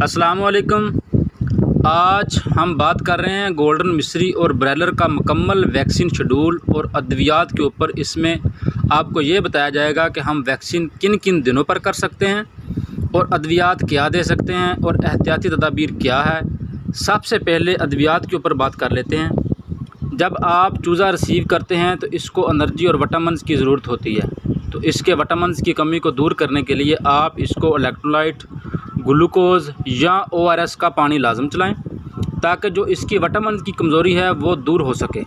अस्सलामुअलैकुम। आज हम बात कर रहे हैं गोल्डन मिस्री और ब्रैलर का मुकम्मल वैक्सीन शेड्यूल और अद्वियात के ऊपर। इसमें आपको ये बताया जाएगा कि हम वैक्सीन किन किन दिनों पर कर सकते हैं और अद्वियात क्या दे सकते हैं और एहतियाती तदाबीर क्या है। सबसे पहले अद्वियात के ऊपर बात कर लेते हैं। जब आप चूज़ा रिसीव करते हैं तो इसको एनर्जी और विटामिन्स की ज़रूरत होती है, तो इसके विटामिन्स की कमी को दूर करने के लिए आप इसको इलेक्ट्रोलाइट, ग्लूकोज़ या ORS का पानी लाजम चलाएं, ताकि जो इसकी विटामिन की कमज़ोरी है वो दूर हो सके।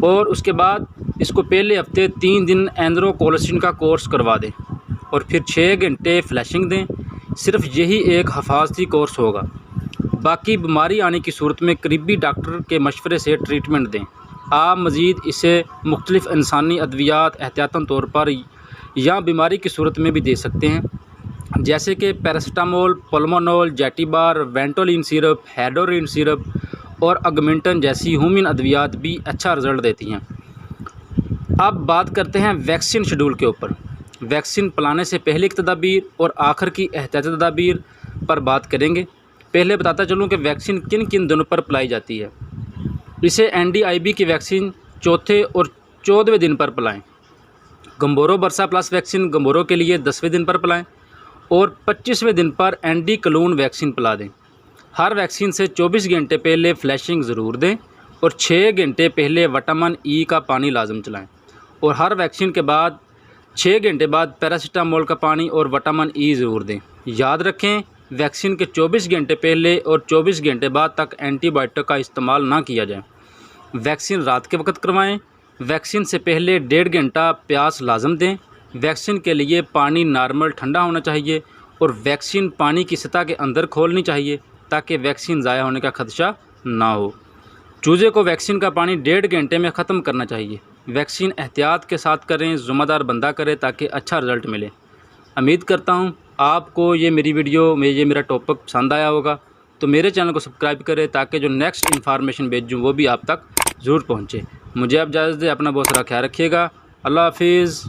और उसके बाद इसको पहले हफ्ते 3 दिन एंड्रोकोलेसिन का कोर्स करवा दें और फिर 6 घंटे फ्लैशिंग दें। सिर्फ यही एक हिफाजती कोर्स होगा। बाकी बीमारी आने की सूरत में करीबी डॉक्टर के मशवरे से ट्रीटमेंट दें। आप मज़ीद इसे मुख्तलिफ़ इंसानी अद्वियात एहतियातन तौर पर या बीमारी की सूरत में भी दे सकते हैं, जैसे कि पैरासीटामोल, पुलमोनोल, जैटिबार, वेंटोलिन सिरप, हेडोरिन सिरप और अगमेंटन जैसी ह्यूमन अद्वियात भी अच्छा रिज़ल्ट देती हैं। अब बात करते हैं वैक्सीन शेड्यूल के ऊपर। वैक्सीन पिलाने से पहले की तदाबीर और आखिर की एहतियाती तदाबीर पर बात करेंगे। पहले बताता चलूँ कि वैक्सीन किन किन दिनों पर पिलाई जाती है। इसे NDIB की वैक्सीन चौथे और 14वें दिन पर पिलाएँ। गंबोरो बरसा प्लस वैक्सीन गंबोरो के लिए 10वें दिन पर पिलाएँ और 25वें दिन पर एंटीक्लून वैक्सीन पिला दें। हर वैक्सीन से 24 घंटे पहले फ्लैशिंग ज़रूर दें और 6 घंटे पहले विटामिन E का पानी लाजम चलाएं। और हर वैक्सीन के बाद 6 घंटे बाद पैरासीटामोल का पानी और विटामिन E ज़रूर दें। याद रखें, वैक्सीन के 24 घंटे पहले और 24 घंटे बाद तक एंटीबायोटिक का इस्तेमाल ना किया जाए। वैक्सीन रात के वक्त करवाएँ। वैक्सीन से पहले 1.5 घंटा प्यास लाजम दें। वैक्सीन के लिए पानी नॉर्मल ठंडा होना चाहिए और वैक्सीन पानी की सतह के अंदर खोलनी चाहिए, ताकि वैक्सीन ज़ाया होने का खदशा ना हो। चूज़े को वैक्सीन का पानी 1.5 घंटे में ख़त्म करना चाहिए। वैक्सीन एहतियात के साथ करें, ज़िम्मेदार बंदा करें, ताकि अच्छा रिज़ल्ट मिले। उम्मीद करता हूँ आपको ये मेरी वीडियो में ये मेरा टॉपिक पसंद आया होगा। तो मेरे चैनल को सब्सक्राइब करें, ताकि जो नेक्स्ट इन्फॉर्मेशन भेजूँ वो भी आप तक ज़रूर पहुँचे। मुझे आप इजाज़त दें। अपना बहुत सारा ख्याल रखिएगा। अल्लाह हाफिज़।